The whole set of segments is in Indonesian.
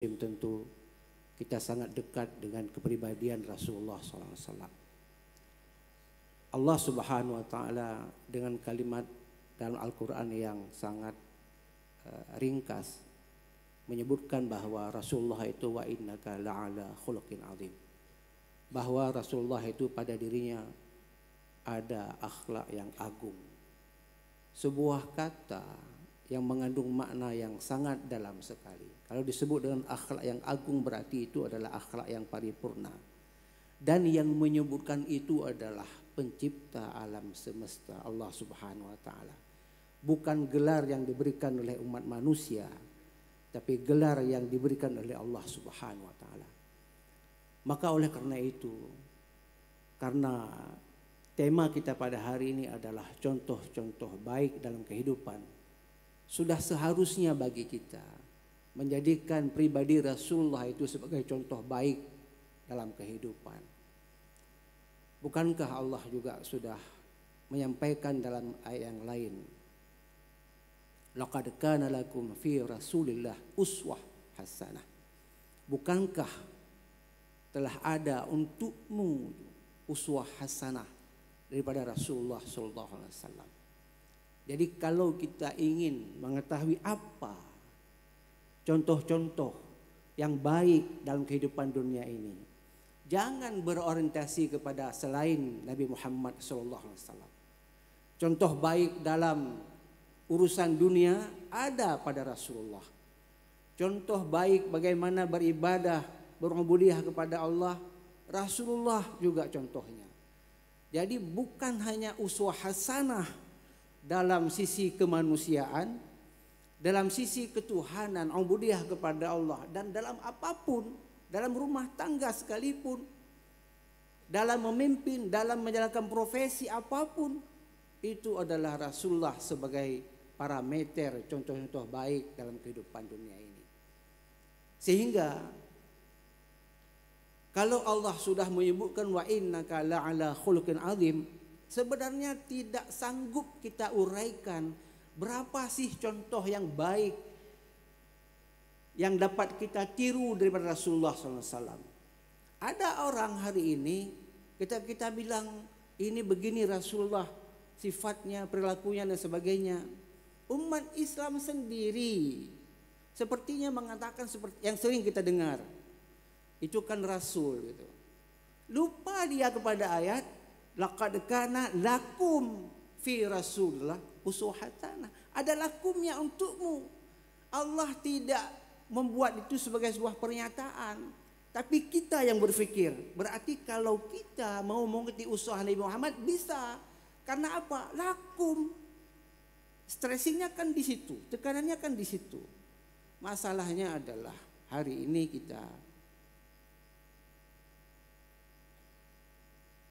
tentu kita sangat dekat dengan kepribadian Rasulullah SAW. Allah Subhanahu wa Ta'ala dengan kalimat dalam Al-Quran yang sangat ringkas menyebutkan bahwa Rasulullah itu wa innaka la'ala khuluqin azim, bahwa Rasulullah itu pada dirinya ada akhlak yang agung. Sebuah kata yang mengandung makna yang sangat dalam sekali. Kalau disebut dengan akhlak yang agung berarti itu adalah akhlak yang paripurna. Dan yang menyebutkan itu adalah pencipta alam semesta, Allah Subhanahu wa Ta'ala. Bukan gelar yang diberikan oleh umat manusia, tapi gelar yang diberikan oleh Allah Subhanahu wa Ta'ala. Maka oleh karena itu, karena tema kita pada hari ini adalah contoh-contoh baik dalam kehidupan, sudah seharusnya bagi kita menjadikan pribadi Rasulullah itu sebagai contoh baik dalam kehidupan. Bukankah Allah juga sudah menyampaikan dalam ayat yang lain, laqad kana lakum fi Rasulillah uswah hasanah. Bukankah telah ada untukmu uswah hasanah daripada Rasulullah sallallahu alaihi wasallam. Jadi kalau kita ingin mengetahui apa contoh-contoh yang baik dalam kehidupan dunia ini, jangan berorientasi kepada selain Nabi Muhammad SAW. Contoh baik dalam urusan dunia ada pada Rasulullah. Contoh baik bagaimana beribadah, berubudiyah kepada Allah, Rasulullah juga contohnya. Jadi bukan hanya uswah hasanah dalam sisi kemanusiaan, dalam sisi ketuhanan, ubudiyah kepada Allah, dan dalam apapun, dalam rumah tangga sekalipun, dalam memimpin, dalam menjalankan profesi apapun, itu adalah Rasulullah sebagai parameter contoh-contoh baik dalam kehidupan dunia ini. Sehingga kalau Allah sudah menyebutkan wa innaka la'ala khuluqin azim, sebenarnya tidak sanggup kita uraikan berapa sih contoh yang baik yang dapat kita tiru daripada Rasulullah SAW. Ada orang hari ini kita bilang ini begini Rasulullah, sifatnya, perilakunya dan sebagainya. Umat Islam sendiri sepertinya mengatakan seperti yang sering kita dengar, itu kan Rasul gitu. Lupa dia kepada ayat laqad kana lakum fi Rasulillah uswah hasanah. Ada lakumnya untukmu. Allah tidak membuat itu sebagai sebuah pernyataan, tapi kita yang berpikir. Berarti kalau kita mau mengikuti uswah Nabi Muhammad bisa. Karena apa? Lakum. Stressingnya kan di situ, tekanannya kan di situ. Masalahnya adalah hari ini kita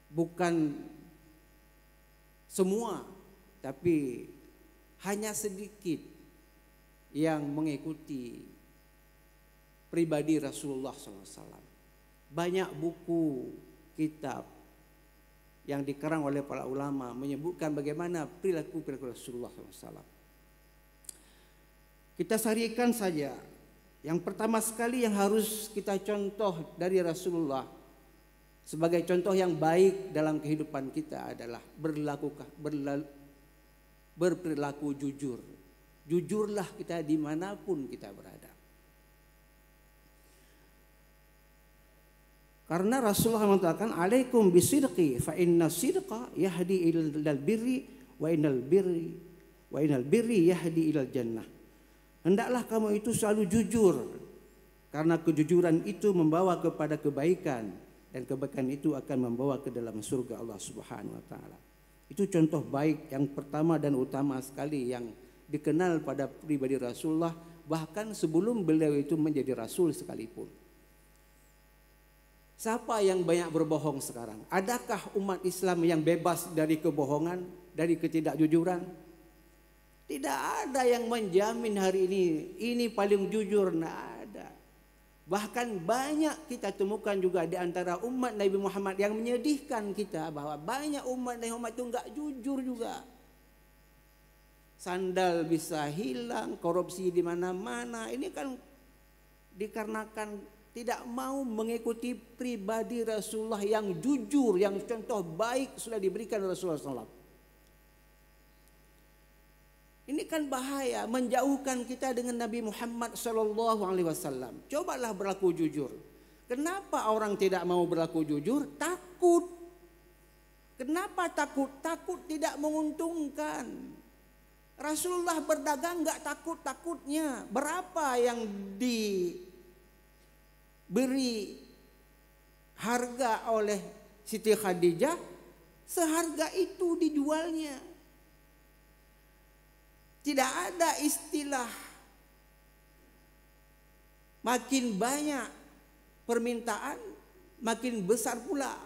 bukan semua, tapi hanya sedikit yang mengikuti pribadi Rasulullah SAW. Banyak buku, kitab yang dikarang oleh para ulama menyebutkan bagaimana perilaku Rasulullah SAW. Kita sarikan saja. Yang pertama sekali yang harus kita contoh dari Rasulullah sebagai contoh yang baik dalam kehidupan kita adalah berperilaku jujur. Jujurlah kita dimanapun kita berada. Karena Rasulullah mengatakan alaikum bisidqi fa inna sidqa yahdi ilal birri wa innal birri yahdi ilal jannah. Hendaklah kamu itu selalu jujur, karena kejujuran itu membawa kepada kebaikan, dan kebaikan itu akan membawa ke dalam surga Allah Subhanahu wa Ta'ala. Itu contoh baik yang pertama dan utama sekali yang dikenal pada pribadi Rasulullah, bahkan sebelum beliau itu menjadi Rasul sekalipun. Siapa yang banyak berbohong sekarang? Adakah umat Islam yang bebas dari kebohongan, dari ketidakjujuran? Tidak ada yang menjamin hari ini paling jujur, tidak ada. Bahkan banyak kita temukan juga di antara umat Nabi Muhammad yang menyedihkan kita, bahwa banyak umat Nabi Muhammad itu enggak jujur juga. Sandal bisa hilang, korupsi di mana-mana. Ini kan dikarenakan tidak mau mengikuti pribadi Rasulullah yang jujur, yang contoh baik sudah diberikan Rasulullah SAW. Ini kan bahaya, menjauhkan kita dengan Nabi Muhammad SAW. Cobalah berlaku jujur. Kenapa orang tidak mau berlaku jujur? Takut. Kenapa takut? Takut tidak menguntungkan. Rasulullah berdagang nggak takut-takutnya. Berapa yang diberi harga oleh Siti Khadijah, seharga itu dijualnya. Tidak ada istilah makin banyak permintaan, makin besar pula,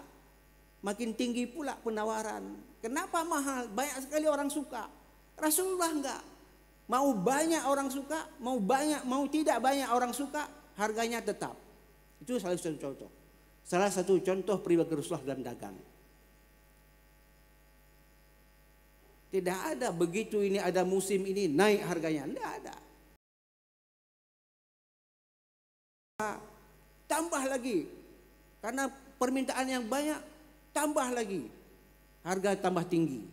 makin tinggi pula penawaran. Kenapa mahal? Banyak sekali orang suka. Rasulullah enggak. Mau banyak orang suka, mau tidak banyak orang suka, harganya tetap. Itu salah satu contoh. Salah satu contoh pribadi Rasulullah dalam dagang. Tidak ada begitu ini ada musim ini naik harganya. Tidak ada. Tambah lagi. Karena permintaan yang banyak, tambah lagi. Harga tambah tinggi.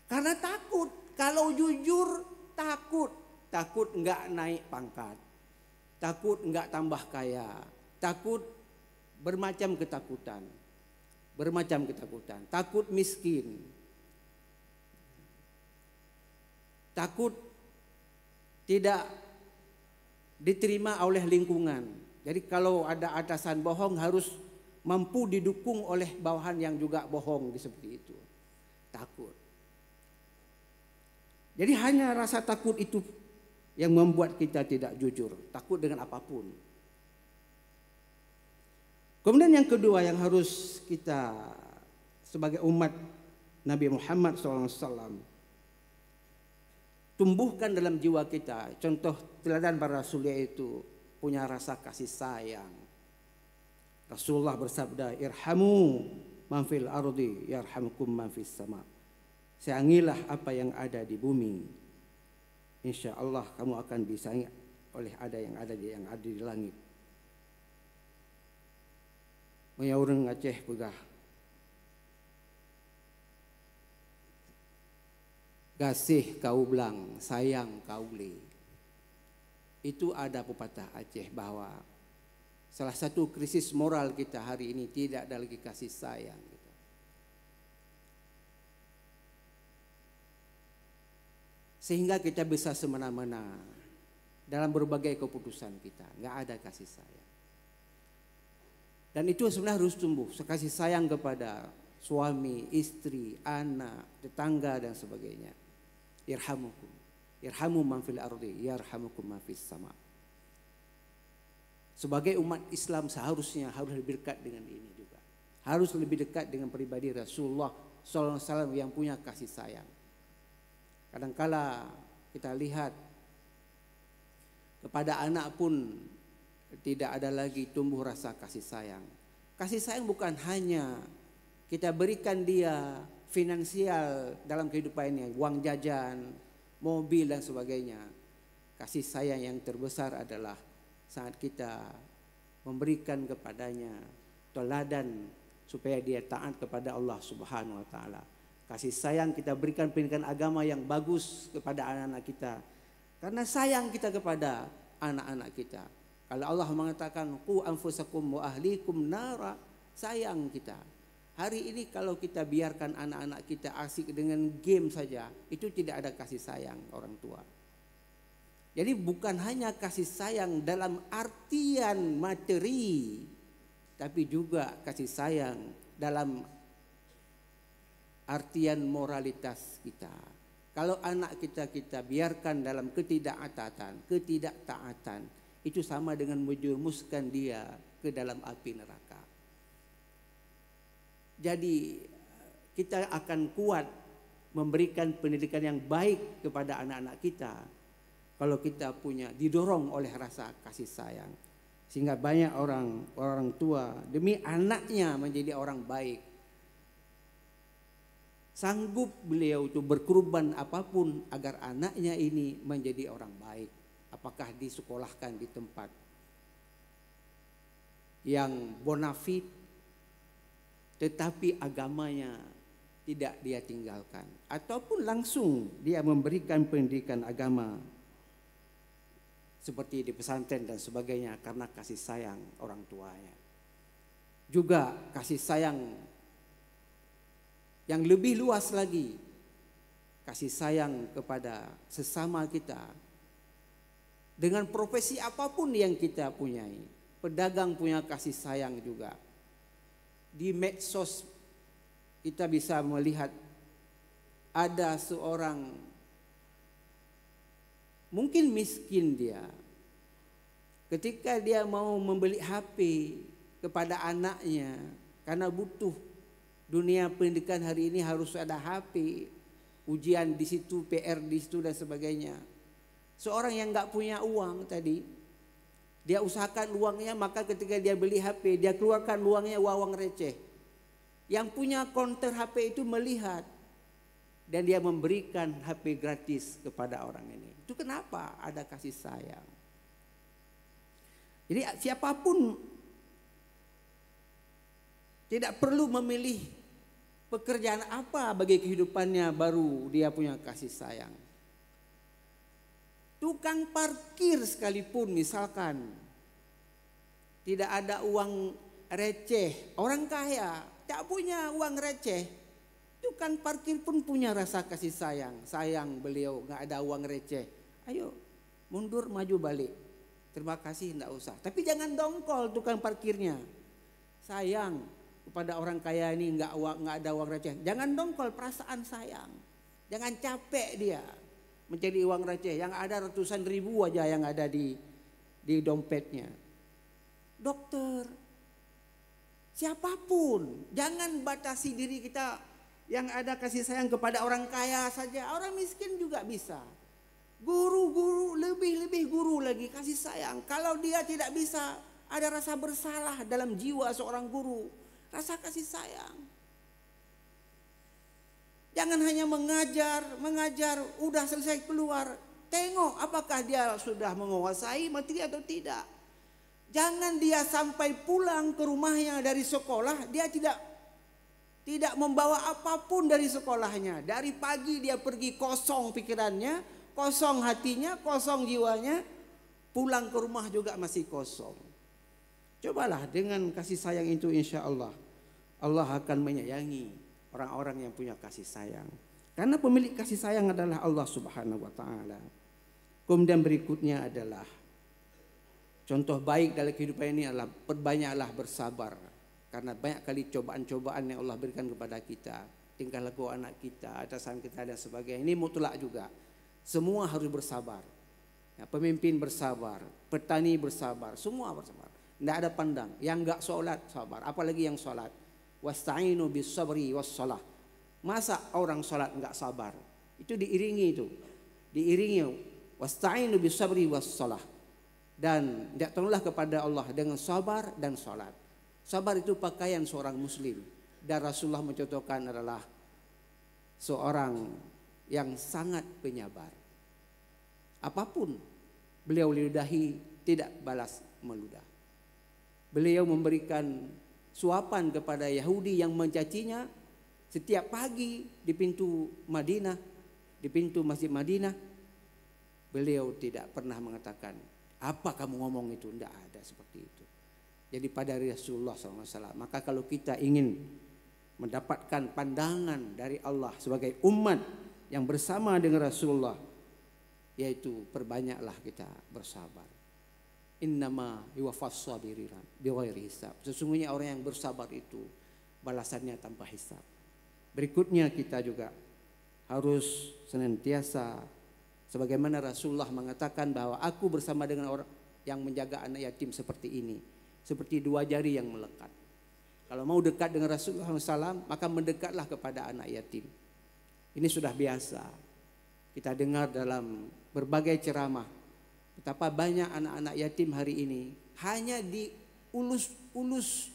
Karena takut. Kalau jujur takut. Takut enggak naik pangkat. Takut enggak tambah kaya. Takut bermacam ketakutan. Bermacam ketakutan. Takut miskin. Takut tidak diterima oleh lingkungan. Jadi kalau ada atasan bohong harus mampu didukung oleh bawahan yang juga bohong seperti itu. Takut. Jadi hanya rasa takut itu yang membuat kita tidak jujur. Takut dengan apapun. Kemudian yang kedua yang harus kita sebagai umat Nabi Muhammad SAW tumbuhkan dalam jiwa kita. Contoh teladan para rasul yaitu punya rasa kasih sayang. Rasulullah bersabda, irhamu man fil ardi yarhamkum man fis sama. Sayangilah apa yang ada di bumi. Insya Allah kamu akan disayangi oleh yang ada di langit. Maya orang Aceh pegah. Gasih kau belang, sayang kau le. Itu ada pepatah Aceh bahwa salah satu krisis moral kita hari ini tidak ada lagi kasih sayang. Sehingga kita bisa semena-mena dalam berbagai keputusan kita. Nggak ada kasih sayang. Dan itu sebenarnya harus tumbuh. Kasih sayang kepada suami, istri, anak, tetangga dan sebagainya. Irhamukum. Irhamu man fil ardi, yarhamukum man fis sama. Sebagai umat Islam seharusnya harus lebih dekat dengan ini juga. Harus lebih dekat dengan pribadi Rasulullah SAW yang punya kasih sayang. Kadangkala kita lihat kepada anak pun tidak ada lagi tumbuh rasa kasih sayang. Kasih sayang bukan hanya kita berikan dia finansial dalam kehidupannya, uang jajan, mobil dan sebagainya. Kasih sayang yang terbesar adalah saat kita memberikan kepadanya teladan supaya dia taat kepada Allah Subhanahu wa taala. Kasih sayang kita berikan pendidikan agama yang bagus kepada anak-anak kita. Karena sayang kita kepada anak-anak kita. Kalau Allah mengatakan qu anfusakum wa ahlikum nara, sayang kita. Hari ini kalau kita biarkan anak-anak kita asik dengan game saja, itu tidak ada kasih sayang orang tua. Jadi bukan hanya kasih sayang dalam artian materi, tapi juga kasih sayang dalam artian moralitas kita. Kalau anak kita biarkan dalam ketidaktaatan, itu sama dengan menjerumuskan dia ke dalam api neraka. Jadi kita akan kuat memberikan pendidikan yang baik kepada anak-anak kita kalau kita didorong oleh rasa kasih sayang. Sehingga banyak orang tua demi anaknya menjadi orang baik. Sanggup beliau itu berkorban apapun agar anaknya ini menjadi orang baik. apakah disekolahkan di tempat yang bonafit, tetapi agamanya tidak dia tinggalkan, ataupun langsung dia memberikan pendidikan agama seperti di pesantren dan sebagainya karena kasih sayang orang tuanya. Juga kasih sayang yang lebih luas lagi, kasih sayang kepada sesama kita dengan profesi apapun yang kita punyai. Pedagang punya kasih sayang juga. Di medsos kita bisa melihat ada seorang mungkin miskin dia. Ketika dia mau membeli HP kepada anaknya karena butuh, dunia pendidikan hari ini harus ada HP, ujian di situ, PR di situ dan sebagainya. Seorang yang nggak punya uang tadi, dia usahakan uangnya, maka ketika dia beli HP, dia keluarkan uangnya uang receh. Yang punya konter HP itu melihat dan dia memberikan HP gratis kepada orang ini. Itu kenapa? Ada kasih sayang. Jadi siapapun tidak perlu memilih pekerjaan apa bagi kehidupannya baru dia punya kasih sayang. Tukang parkir sekalipun misalkan tidak ada uang receh, orang kaya tak punya uang receh, tukang parkir pun punya rasa kasih sayang. Sayang beliau gak ada uang receh, ayo mundur maju balik, terima kasih enggak usah. Tapi jangan dongkol tukang parkirnya, sayang kepada orang kaya ini nggak ada uang receh, jangan dongkol, perasaan sayang. Jangan capek dia mencari uang receh yang ada ratusan ribu aja yang ada di dompetnya. Dokter, siapapun, jangan batasi diri kita yang ada kasih sayang kepada orang kaya saja, orang miskin juga bisa. Guru-guru, lebih guru lagi kasih sayang. Kalau dia tidak bisa, ada rasa bersalah dalam jiwa seorang guru, rasa kasih sayang. Jangan hanya mengajar, udah selesai keluar, tengok apakah dia sudah menguasai materi atau tidak. Jangan dia sampai pulang ke rumahnya dari sekolah, dia tidak membawa apapun dari sekolahnya. Dari pagi dia pergi kosong pikirannya, kosong hatinya, kosong jiwanya, pulang ke rumah juga masih kosong. Cobalah dengan kasih sayang itu, insya Allah akan menyayangi orang-orang yang punya kasih sayang. Karena pemilik kasih sayang adalah Allah Subhanahu wa taala. Kemudian berikutnya adalah contoh baik dalam kehidupan ini adalah perbanyaklah bersabar. Karena banyak kali cobaan-cobaan yang Allah berikan kepada kita, tingkah laku anak kita, atasan kita dan sebagainya. Ini mutlak juga. Semua harus bersabar. Ya, pemimpin bersabar, petani bersabar, semua bersabar. Tidak ada pandang. Yang enggak sholat sabar, apalagi yang sholat. Wasta'inu bis sabri was shalah. Masa orang sholat enggak sabar? Itu diiringi wasta'inu bis sabri was shalah. Dan datanglah kepada Allah dengan sabar dan sholat. Sabar itu pakaian seorang muslim. Dan Rasulullah mencontohkan adalah seorang yang sangat penyabar. Apapun beliau ludahi, tidak balas meludah. Beliau memberikan suapan kepada Yahudi yang mencacinya setiap pagi di pintu Madinah, di pintu Masjid Madinah. Beliau tidak pernah mengatakan, apa kamu ngomong itu? Tidak ada seperti itu. Jadi pada Rasulullah SAW. Maka kalau kita ingin mendapatkan pandangan dari Allah sebagai umat yang bersama dengan Rasulullah, yaitu perbanyaklah kita bersabar. Innama yuwaffas sabirina bighairi hisab. Sesungguhnya orang yang bersabar itu balasannya tanpa hisab. Berikutnya kita juga harus senantiasa sebagaimana Rasulullah mengatakan bahwa aku bersama dengan orang yang menjaga anak yatim seperti ini, seperti dua jari yang melekat. Kalau mau dekat dengan Rasulullah SAW, maka mendekatlah kepada anak yatim. Ini sudah biasa kita dengar dalam berbagai ceramah. Betapa banyak anak-anak yatim hari ini hanya diulus-ulus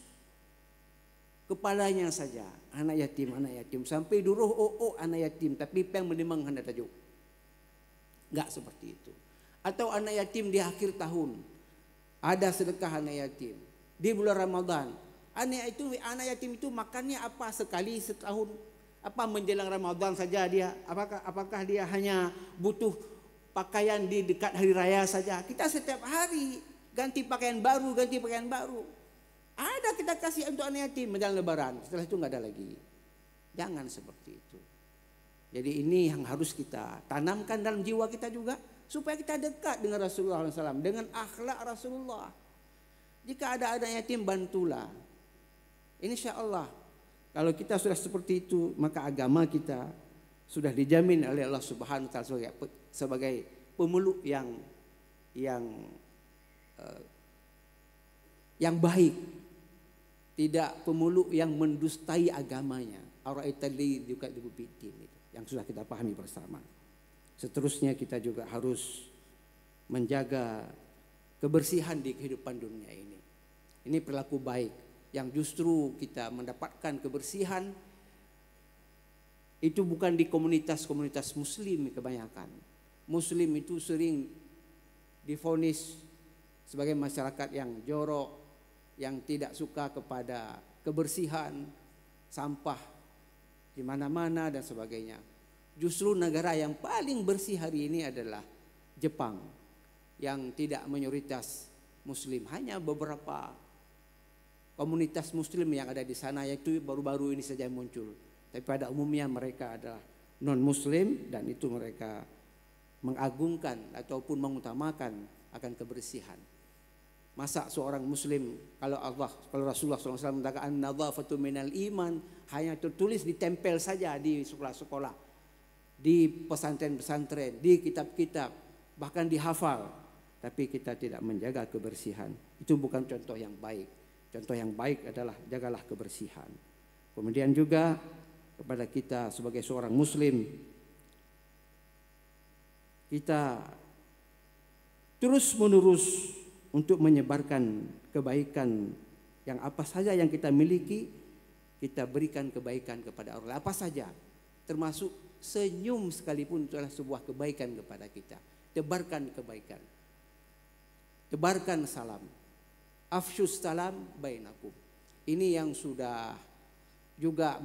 kepalanya saja. Anak yatim. Sampai duruh anak yatim. Tapi peng menimang hendak tajuk. Enggak seperti itu. Atau anak yatim di akhir tahun, ada sedekah anak yatim. Di bulan Ramadan, anak yatim itu makannya apa sekali setahun? Apa menjelang Ramadan saja dia? Apakah dia hanya butuh pakaian di dekat hari raya saja? Kita setiap hari ganti pakaian baru, ganti pakaian baru. Ada kita kasih untuk anak yatim menjelang Lebaran. Setelah itu nggak ada lagi. Jangan seperti itu. Jadi ini yang harus kita tanamkan dalam jiwa kita juga, supaya kita dekat dengan Rasulullah SAW, dengan akhlak Rasulullah. Jika ada anak yatim, bantulah. Insya Allah kalau kita sudah seperti itu, maka agama kita sudah dijamin oleh Allah Subhanahu wa taala sebagai pemeluk yang baik, tidak pemeluk yang mendustai agamanya. Araitali juga dibupitin, yang sudah kita pahami bersama. Seterusnya kita juga harus menjaga kebersihan di kehidupan dunia ini. Ini perilaku baik yang justru kita mendapatkan kebersihan itu bukan di komunitas-komunitas muslim kebanyakan. Muslim itu sering divonis sebagai masyarakat yang jorok, yang tidak suka kepada kebersihan, sampah di mana-mana dan sebagainya. Justru negara yang paling bersih hari ini adalah Jepang, yang tidak mayoritas muslim, hanya beberapa komunitas muslim yang ada di sana, yaitu baru-baru ini saja muncul. Tapi pada umumnya mereka adalah non muslim, dan itu mereka mengagungkan ataupun mengutamakan akan kebersihan. Masa seorang muslim, kalau Rasulullah SAW mengatakan an-nadhafatu minal iman, hanya tertulis ditempel saja di sekolah-sekolah, di pesantren-pesantren, di kitab-kitab, bahkan dihafal, tapi kita tidak menjaga kebersihan. Itu bukan contoh yang baik. Contoh yang baik adalah jagalah kebersihan. Kemudian juga kepada kita sebagai seorang muslim, kita terus menerus untuk menyebarkan kebaikan yang apa saja yang kita miliki, kita berikan kebaikan kepada orang lain, apa saja, termasuk senyum sekalipun itu adalah sebuah kebaikan kepada kita. Tebarkan kebaikan, tebarkan salam, afsyus salam bainakum. Ini yang sudah juga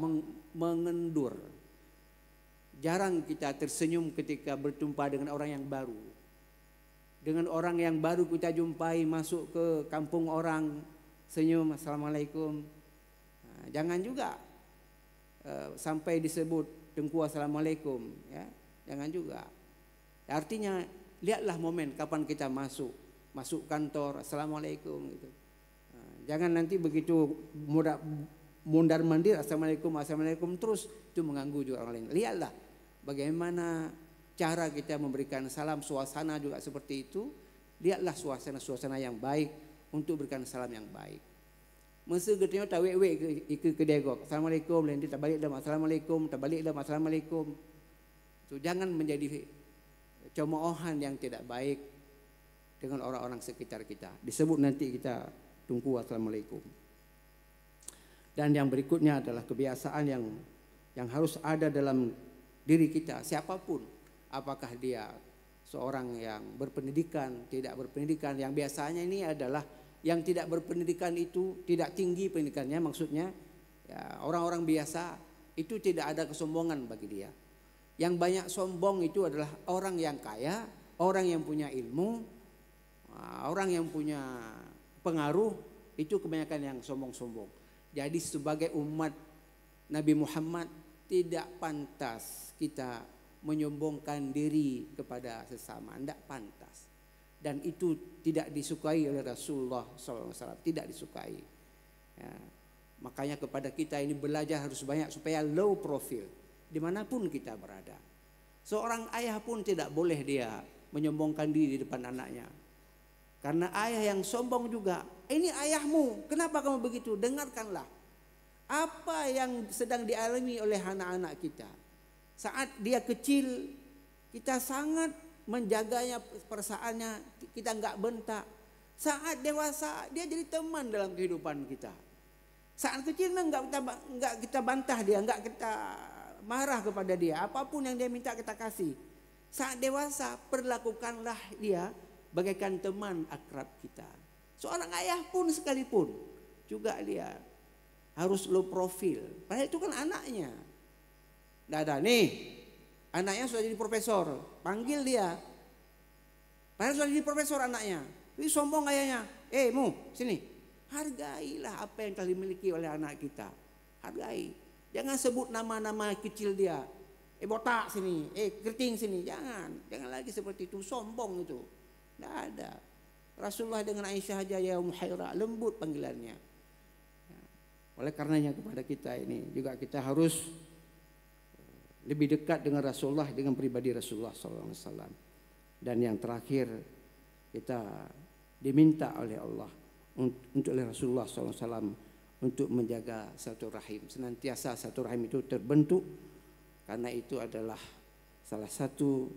mengendur. Jarang kita tersenyum ketika berjumpa dengan orang yang baru. Dengan orang yang baru kita jumpai masuk ke kampung orang, senyum assalamualaikum. Nah, jangan juga sampai disebut dengku assalamualaikum, ya. Jangan juga. Artinya lihatlah momen kapan kita masuk kantor assalamualaikum gitu. Nah, jangan nanti begitu mundar mandir assalamualaikum terus, itu mengganggu juga orang lain. Lihatlah bagaimana cara kita memberikan salam, suasana juga seperti itu. Lihatlah suasana yang baik untuk berikan salam yang baik. Masa getanya tak wek ke kedai gok assalamualaikum, lain dia tak balik dalam assalamualaikum. Itu jangan menjadi cemoohan yang tidak baik dengan orang-orang sekitar kita. Disebut nanti kita tunggu assalamualaikum. Dan yang berikutnya adalah kebiasaan yang harus ada dalam diri kita, siapapun, apakah dia seorang yang berpendidikan, tidak berpendidikan. Yang biasanya ini adalah yang tidak berpendidikan itu tidak tinggi pendidikannya, maksudnya ya, orang-orang biasa itu tidak ada kesombongan bagi dia. Yang banyak sombong itu adalah orang yang kaya, orang yang punya ilmu, orang yang punya pengaruh, itu kebanyakan yang sombong-sombong. Jadi sebagai umat Nabi Muhammad tidak pantas kita menyombongkan diri kepada sesama, tidak pantas. Dan itu tidak disukai oleh Rasulullah SAW, tidak disukai. Ya. Makanya kepada kita ini belajar harus banyak supaya low profile dimanapun kita berada. Seorang ayah pun tidak boleh dia menyombongkan diri di depan anaknya. Karena ayah yang sombong juga, ini ayahmu, kenapa kamu begitu? Dengarkanlah apa yang sedang dialami oleh anak-anak kita. Saat dia kecil, kita sangat menjaganya, perasaannya, kita enggak bentak. Saat dewasa, dia jadi teman dalam kehidupan kita. Saat kecil enggak kita bantah dia, enggak kita marah kepada dia. Apapun yang dia minta kita kasih. Saat dewasa, perlakukanlah dia bagaikan teman akrab kita. Seorang ayah pun sekalipun juga dia harus low profil. Padahal itu kan anaknya. Nggak ada nih, anaknya sudah jadi profesor, panggil dia. Padahal sudah jadi profesor anaknya. Ini sombong ayahnya. Mu, sini. Hargailah apa yang telah dimiliki oleh anak kita. Hargai. Jangan sebut nama-nama kecil dia. Botak sini, keriting sini. Jangan lagi seperti itu, sombong itu. Tidak ada. Rasulullah dengan Aisyah aja ya Muhairah, lembut panggilannya. Oleh karenanya kepada kita ini juga kita harus lebih dekat dengan Rasulullah, dengan pribadi Rasulullah SAW. Dan yang terakhir, kita diminta oleh Allah untuk oleh Rasulullah SAW untuk menjaga silaturahim. Senantiasa silaturahim itu terbentuk, karena itu adalah salah satu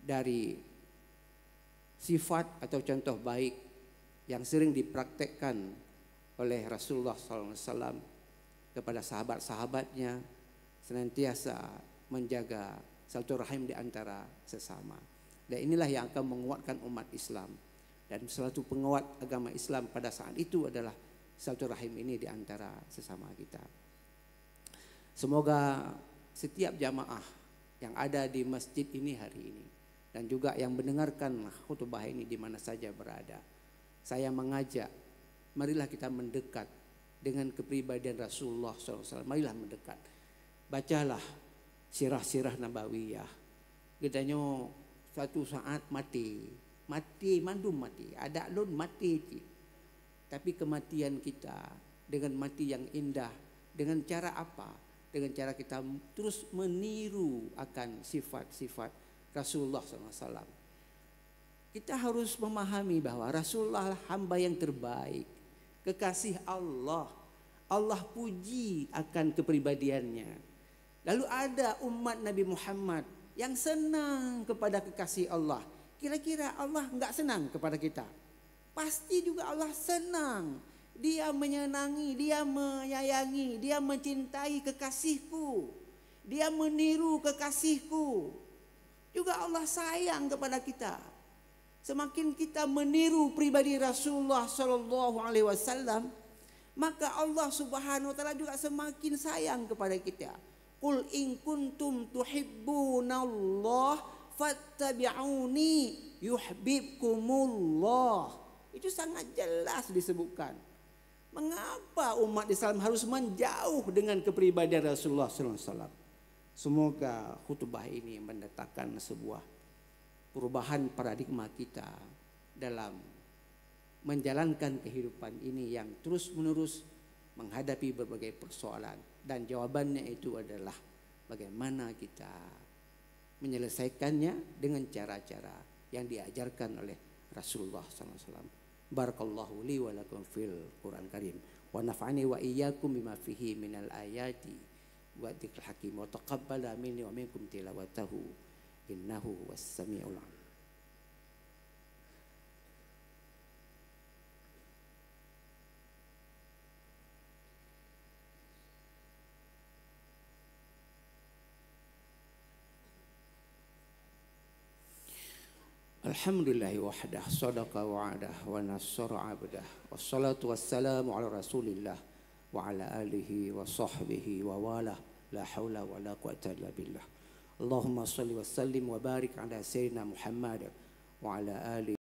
dari sifat atau contoh baik yang sering dipraktekkan oleh Rasulullah SAW kepada sahabat-sahabatnya, senantiasa menjaga silaturahim di antara sesama. Dan inilah yang akan menguatkan umat Islam. Dan salah satu penguat agama Islam pada saat itu adalah silaturahim ini di antara sesama kita. Semoga setiap jamaah yang ada di masjid ini hari ini dan juga yang mendengarkan khutbah ini di mana saja berada, saya mengajak, marilah kita mendekat dengan kepribadian Rasulullah SAW. Marilah mendekat. Bacalah sirah-sirah nabawiyah. Gedanya suatu saat mati, mandum mati, ada lun mati. Tapi kematian kita dengan mati yang indah, dengan cara apa? Dengan cara kita terus meniru akan sifat-sifat Rasulullah SAW. Kita harus memahami bahwa Rasulullah hamba yang terbaik, kekasih Allah. Allah puji akan kepribadiannya. Lalu ada umat Nabi Muhammad yang senang kepada kekasih Allah. Kira-kira Allah enggak senang kepada kita? Pasti juga Allah senang. Dia menyenangi, dia menyayangi, dia mencintai kekasihku. Dia meniru kekasihku. Juga Allah sayang kepada kita. Semakin kita meniru pribadi Rasulullah SAW, maka Allah Subhanahu wa taala juga semakin sayang kepada kita. Qul in kuntum tuhibbunallah fattabi'uni yuhibbukumullah. Itu sangat jelas disebutkan. Mengapa umat Islam harus menjauh dengan kepribadian Rasulullah SAW? Semoga khutbah ini mendatangkan sebuah perubahan paradigma kita dalam menjalankan kehidupan ini yang terus-menerus menghadapi berbagai persoalan. Dan jawabannya itu adalah bagaimana kita menyelesaikannya dengan cara-cara yang diajarkan oleh Rasulullah SAW. Barakallahu li wa lakum fil Quran Karim wa nafa'ani wa iyyakum bima fihi minal ayati wa dzikril hakim wa taqabbala minni wa minkum tilawatahu innahu was-sami'ul 'alim. Alhamdulillahi wahdah, sadaqa wa'adah, wa nassara abdah, wassalatu wassalamu ala rasulillah wa ala alihi wa sahbihi wa wala, la hawla wa la quwata illa billah. Allahumma salli wa sallim wa barik ala sayyidina Muhammad wa ala alihi